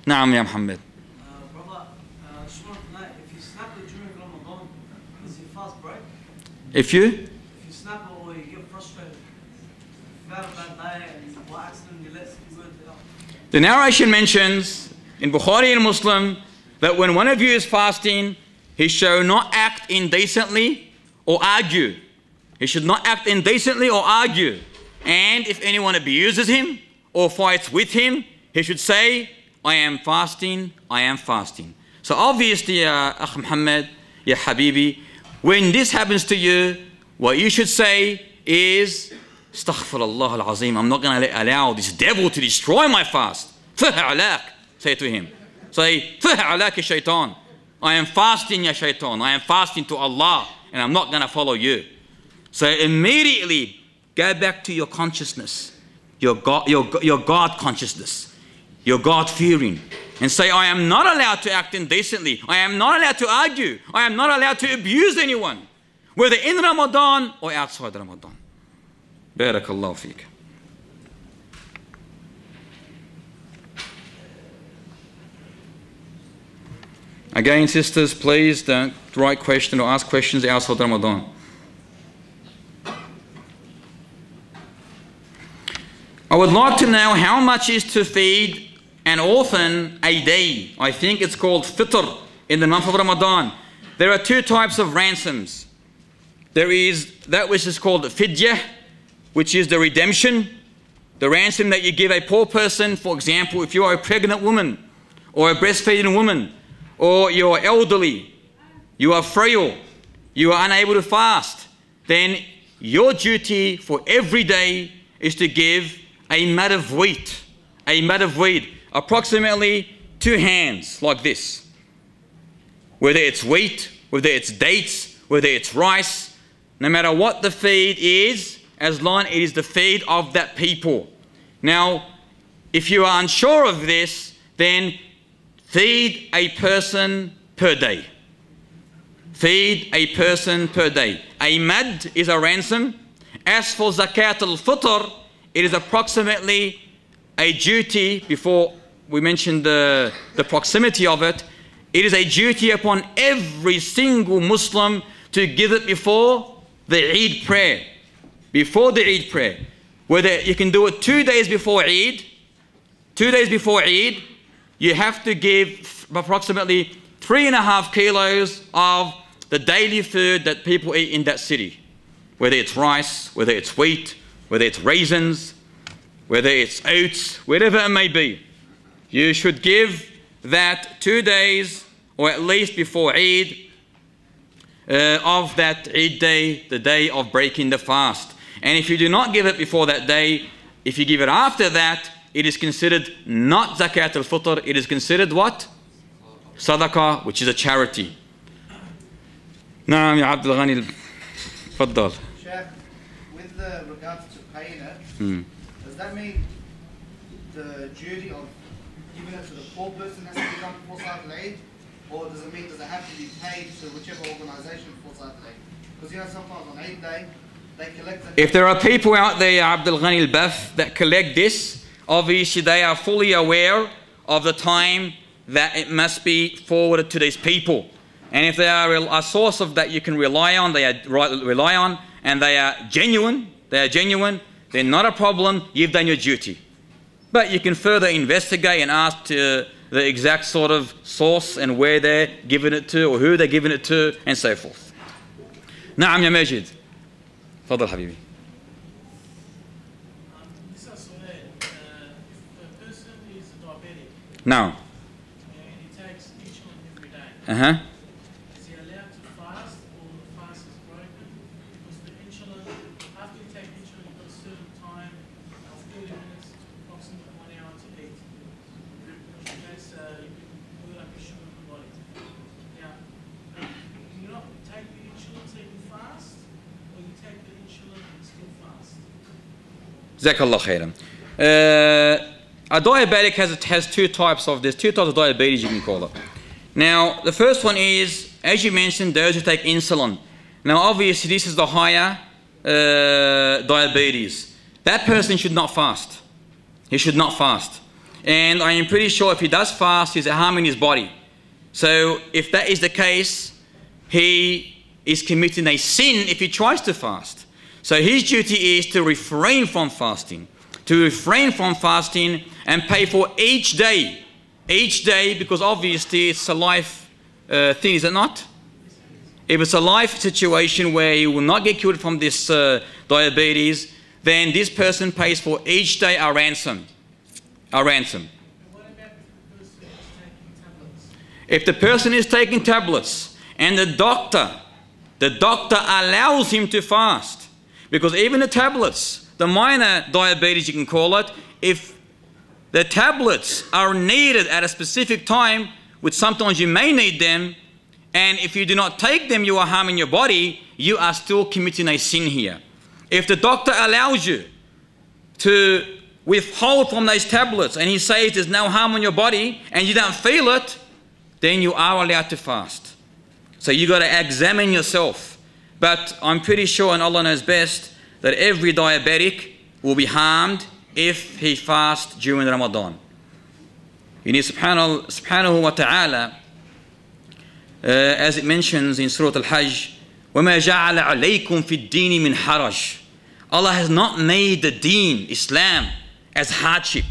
Naam ya Muhammad. Brother, I just want to know, if you snap it during Ramadan, does your fast break? If you snap it or you get frustrated, if you have a bad day and by accident you let some words out. The narration mentions in Bukhari and Muslim that when one of you is fasting, he shall not act indecently or argue. He should not act indecently or argue. And if anyone abuses him or fights with him, he should say, I am fasting, I am fasting. So obviously, ya Akh Muhammad, ya Habibi, when this happens to you, what you should say is, Astaghfirullah al-Azim, I'm not going to allow this devil to destroy my fast. Faha alak, say to him. Say, Faha alak ya shaitan. I am fasting, ya shaitan. I am fasting to Allah, and I'm not going to follow you. So immediately, go back to your consciousness, your God consciousness, your God fearing, and say, I am not allowed to act indecently. I am not allowed to argue. I am not allowed to abuse anyone, whether in Ramadan or outside Ramadan. Barakallahu feek. Again, sisters, please don't write questions or ask questions outside Ramadan. I would like to know how much is to feed an orphan a day. I think it's called fitr in the month of Ramadan. There are two types of ransoms. There is that which is called fidyah, which is the redemption, the ransom that you give a poor person. For example, if you are a pregnant woman or a breastfeeding woman, or you are elderly, you are frail, you are unable to fast, then your duty for every day is to give a mud of wheat, approximately 2 hands like this. Whether it's wheat, whether it's dates, whether it's rice, no matter what the feed is, as long as it is the feed of that people. Now, if you are unsure of this, then feed a person per day. Feed a person per day. A mad is a ransom. As for zakat al-fitr, it is approximately a duty, before we mentioned the proximity of it, it is a duty upon every single Muslim to give it before the Eid prayer. Before the Eid prayer. Whether you can do it 2 days before Eid, 2 days before Eid, you have to give approximately 3.5 kilos of the daily food that people eat in that city. Whether it's rice, whether it's wheat, whether it's raisins, whether it's oats, whatever it may be. You should give that 2 days, or at least before Eid, of that Eid day, the day of breaking the fast. And if you do not give it before that day, if you give it after that, it is considered not zakat al-fitr, it is considered what? Sadaqah, which is a charity. Naam ya Abdul Ghani, faddal. Shaykh, with regards to paying it, does that mean the duty of giving it to the poor person has to be done before Salat al-Eid? Or does it have to be paid to whichever organisation before Salat al-Eid? Because you know sometimes on Eid day, they collect it. If there are people out there, Abdul Ghani al-Baf, that collect this, obviously they are fully aware of the time that it must be forwarded to these people. And if they are a source of that you can rely on, and they are genuine, then not a problem, you've done your duty. But you can further investigate and ask to the exact sort of source and where they're giving it to, or who they're giving it to, and so forth. Naam ya Majid. Fadal Habibi. Now. He takes insulin every day. Is he allowed to fast, or the fast is broken? Because the insulin, after you take insulin, you've got a certain time, 30 minutes, approximately 1 hour to eat. In case you can build up your sugar in the body. Now, do you not take the insulin so you can fast, or you take the insulin and still fast? Jazakallah khairan. A diabetic has two types of diabetes, you can call it. Now, the first one is, as you mentioned, those who take insulin. Now, obviously, this is the higher diabetes. That person should not fast. He should not fast. And I am pretty sure if he does fast, he's harming his body. So if that is the case, he is committing a sin if he tries to fast. So his duty is to refrain from fasting. To refrain from fasting and pay for each day. Each day, because obviously it's a life thing, is it not? If it's a life situation where he will not get cured from this diabetes, then this person pays for each day a ransom. A ransom. If the person is taking tablets and the doctor allows him to fast, because even the tablets, the minor diabetes you can call it, if the tablets are needed at a specific time, which sometimes you may need them, and if you do not take them, you are harming your body, you are still committing a sin here. If the doctor allows you to withhold from those tablets and he says there's no harm on your body and you don't feel it, then you are allowed to fast. So you got to examine yourself. But I'm pretty sure, and Allah knows best, that every diabetic will be harmed if he fasts during Ramadan. You need subhanahu wa ta'ala, as it mentions in Surah Al-Hajj, وَمَا جَعَلَ عَلَيْكُمْ فِي الدِّينِ مِنْ حَرَجٍ. Allah has not made the deen, Islam, as hardship,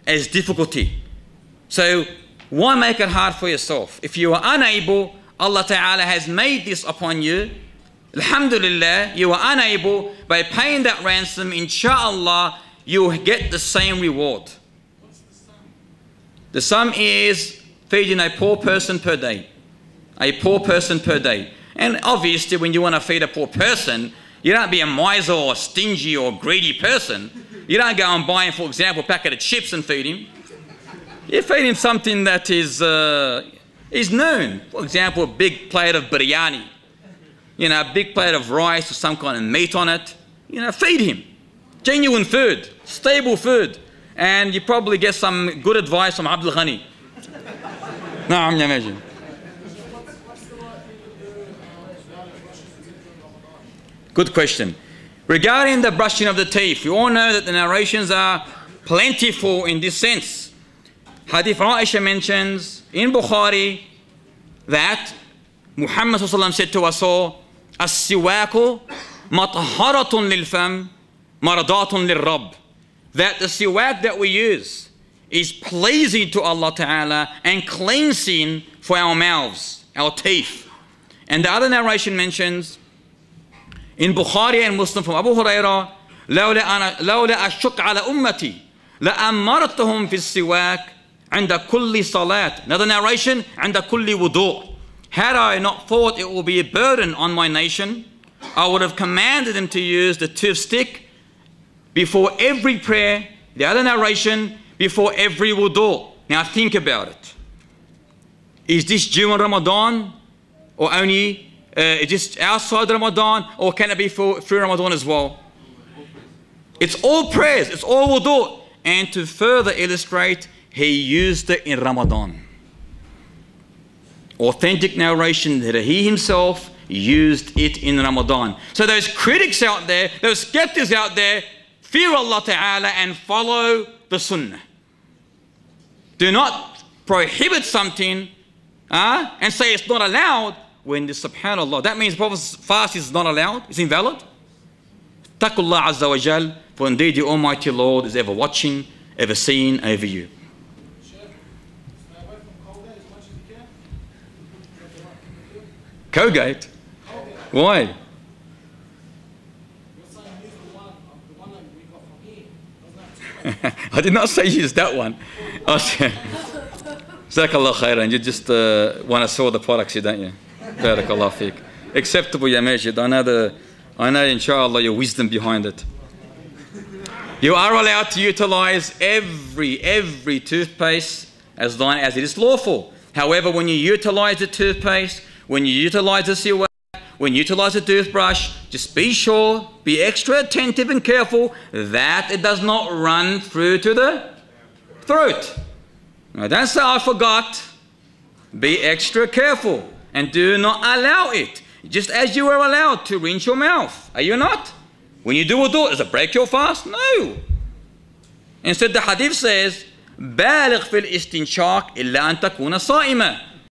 as difficulty. So why make it hard for yourself? If you are unable, Allah Ta'ala has made this upon you. Alhamdulillah, you are unable. By paying that ransom, inshallah, you will get the same reward. What's the sum? The sum is feeding a poor person per day. A poor person per day. And obviously, when you want to feed a poor person, you don't be a miser or stingy or greedy person. You don't go and buy him, for example, a packet of chips and feed him. You feed him something that is known. For example, a big plate of biryani. You know, a big plate of rice with some kind of meat on it. You know, feed him. Genuine food, stable food. And you probably get some good advice from Abdul Ghani. No, I'm imagine. Good question. Regarding the brushing of the teeth, you all know that the narrations are plentiful in this sense. Hadith Aisha mentions in Bukhari that Muhammad said to us all, "As-siwaku matharatun lil-fam, maradatun lil-rabb." That the siwak that we use is pleasing to Allah Ta'ala and cleansing for our mouths, our teeth. And the other narration mentions in Bukhari and Muslim from Abu Hurairah, لولا أشق على أمتي لأمرتهم في السواك عند كل صلاة. Another narration, عند كل وضوء. Had I not thought it would be a burden on my nation, I would have commanded them to use the tooth stick before every prayer. The other narration, before every wudu. Now think about it. Is this during Ramadan or only just outside Ramadan, or can it be through Ramadan as well? It's all prayers, it's all wudu. And to further illustrate, he used it in Ramadan. Authentic narration that he himself used it in Ramadan. So those critics out there, those skeptics out there, fear Allah Ta'ala and follow the Sunnah. Do not prohibit something and say it's not allowed, when the subhanallah, that means Prophet's fast is not allowed, it's invalid. Taqullah Azza wa Jal, for indeed the Almighty Lord is ever watching, ever seeing over you. Shaykh, stay away from Colgate as much as you can. Colgate? Why? You're saying use the one that we got from here. Doesn't have to. I did not say use that one. Jazakallah khairan. You just want to sell the products, don't you? Barakallah feek. Acceptable, Ya Majid. I know, inshallah, your wisdom behind it. You are allowed to utilize every toothpaste as long as it is lawful. However, when you utilize the toothpaste, when you utilize the siwak, when you utilize the toothbrush, just be sure, be extra attentive and careful that it does not run through to the throat. Now, don't say, I forgot. Be extra careful and do not allow it. Just as you are allowed to rinse your mouth. Are you not? When you do wudu, does it break your fast? No. Instead, the hadith says, بالغ في الاستنشاق إلا أن تكون صائمة.